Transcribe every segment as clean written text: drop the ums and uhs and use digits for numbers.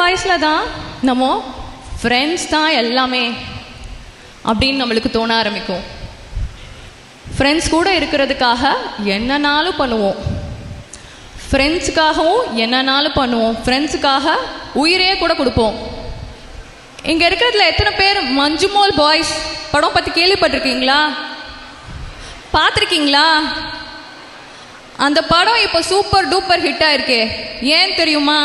வயசில் தான் நம்ம ஃப்ரெண்ட்ஸ் தான் எல்லாமே அப்படின்னு நம்மளுக்கு தோண ஆரம்பிக்கும். ஃப்ரெண்ட்ஸ் கூட இருக்கிறதுக்காக என்னன்னாலும் பண்ணுவோம், ஃப்ரெண்ட்ஸுக்காகவும் என்னன்னாலும் பண்ணுவோம், ஃப்ரெண்ட்ஸுக்காக உயிரே கூட கொடுப்போம். இங்கே இருக்கிறதுல எத்தனை பேர் மஞ்சுமோல் பாய்ஸ் படம் பற்றி கேள்விப்பட்டிருக்கீங்களா, பார்த்துருக்கீங்களா? அந்த படம் இப்போ சூப்பர் டூப்பர் ஹிட்டாக இருக்கே, ஏன் தெரியுமா?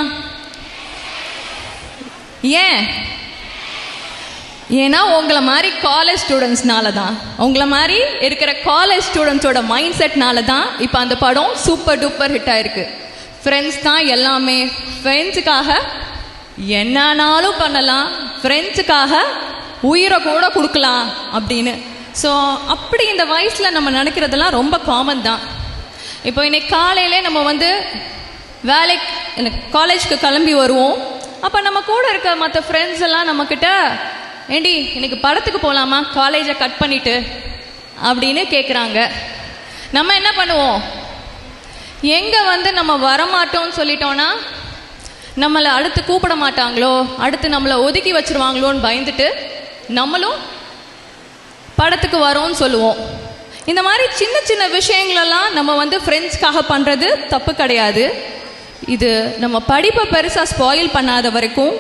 ஏன்னா உங்களை மாதிரி காலேஜ் ஸ்டூடெண்ட்ஸ்னால தான், உங்களை மாதிரி இருக்கிற காலேஜ் ஸ்டூடெண்ட்ஸோட மைண்ட் செட்னால தான் இப்போ அந்த படம் சூப்பர் டூப்பர் ஹிட் ஆயிருக்கு. ஃப்ரெண்ட்ஸ் தான் எல்லாமே, ஃப்ரெண்ட்ஸுக்காக என்னன்னாலும் பண்ணலாம், ஃப்ரெண்ட்ஸுக்காக உயிரை கூட கொடுக்கலாம் அப்படின்னு. ஸோ அப்படி இந்த வயசில் நம்ம நினைக்கிறதெல்லாம் ரொம்ப காமன் தான். இப்போ இன்னைக்கு காலையிலே நம்ம வந்து காலேஜ்க்கு கிளம்பி வருவோம். அப்போ நம்ம கூட இருக்க மற்ற ஃப்ரெண்ட்ஸ் எல்லாம் நம்மக்கிட்ட, ஏண்டி இன்னைக்கு படத்துக்கு போகலாமா காலேஜை கட் பண்ணிட்டு அப்படின்னு கேட்குறாங்க. நம்ம என்ன பண்ணுவோம்? எங்கே வந்து நம்ம வரமாட்டோம்னு சொல்லிட்டோன்னா நம்மளை அடுத்து கூப்பிட மாட்டாங்களோ, அடுத்து நம்மளை ஒதுக்கி வச்சுருவாங்களோன்னு பயந்துட்டு நம்மளும் படத்துக்கு வரோன்னு சொல்லுவோம். இந்த மாதிரி சின்ன சின்ன விஷயங்களெல்லாம் நம்ம வந்து ஃப்ரெண்ட்ஸ்க்காக பண்ணுறது தப்பு கிடையாது. இது நம்ம படிப்பை பெருசாக ஸ்பாயில் பண்ணாத வரைக்கும்,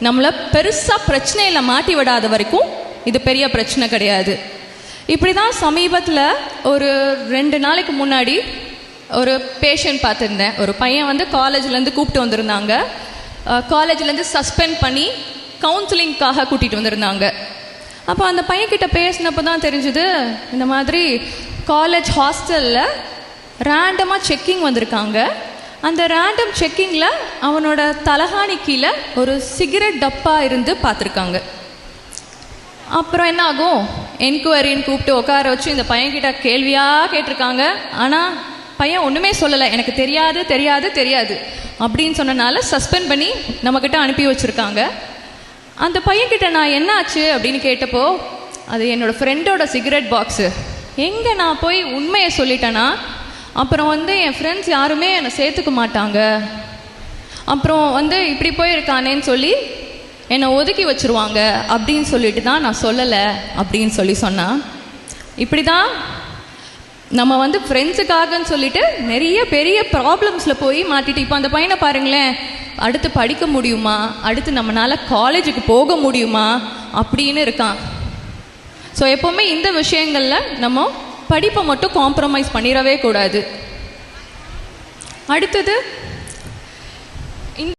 நம்மளை பெருசாக பிரச்சனையில் மாட்டி விடாத வரைக்கும் இது பெரிய பிரச்சனை கிடையாது. இப்படி தான் சமீபத்தில் ஒரு 2 நாளைக்கு முன்னாடி ஒரு பேஷண்ட் பார்த்துருந்தேன். ஒரு பையன் வந்து காலேஜ்லேருந்து கூப்பிட்டு வந்திருந்தாங்க. காலேஜ்லேருந்து சஸ்பெண்ட் பண்ணி கவுன்சிலிங்காக கூட்டிகிட்டு வந்திருந்தாங்க. அப்போ அந்த பையன்கிட்ட பேசினப்போ தான் தெரிஞ்சுது, இந்த மாதிரி காலேஜ் ஹாஸ்டலில் ரேண்டமாக செக்கிங் வந்திருக்காங்க. அந்த ரேண்டம் செக்கிங்கில் அவனோட தலகாணி கீழே ஒரு சிகரெட் டப்பா இருந்து பார்த்துருக்காங்க. அப்புறம் என்ன ஆகும்? என்கொயரின்னு கூப்பிட்டு உட்கார வச்சு இந்த பையன்கிட்ட கேள்வியாக கேட்டிருக்காங்க. ஆனால் பையன் ஒன்றுமே சொல்லலை, எனக்கு தெரியாது தெரியாது தெரியாது அப்படின்னு சொன்னனால சஸ்பெண்ட் பண்ணி நம்மக்கிட்ட அனுப்பி வச்சுருக்காங்க. அந்த பையன்கிட்ட நான் என்ன ஆச்சு அப்படின்னு கேட்டப்போ, அது என்னோடய ஃப்ரெண்டோட சிகரெட் பாக்ஸு. எங்கே நான் போய் உண்மையை சொல்லிட்டேன்னா அப்புறம் வந்து என் ஃப்ரெண்ட்ஸ் யாருமே என்னை சேர்த்துக்க மாட்டாங்க, அப்புறம் வந்து இப்படி போயிருக்கானேன்னு சொல்லி என்னை ஒதுக்கி வச்சுருவாங்க அப்படின்னு சொல்லிட்டு தான் நான் சொல்லலை அப்படின்னு சொல்லி சொன்னான். இப்படி தான் நம்ம வந்து ஃப்ரெண்ட்ஸுக்காகன்னு சொல்லிட்டு நிறைய பெரிய ப்ராப்ளம்ஸில் போய் மாட்டிட்டு, இப்போ அந்த பையனை பாருங்களேன், அடுத்து படிக்க முடியுமா, அடுத்து நம்மளால் காலேஜுக்கு போக முடியுமா அப்படின்னு இருக்கான். ஸோ எப்போவுமே இந்த விஷயங்களில் நம்ம படிப்பை மட்டும் காம்ப்ரமைஸ் பண்ணிடவே கூடாது. அடுத்தது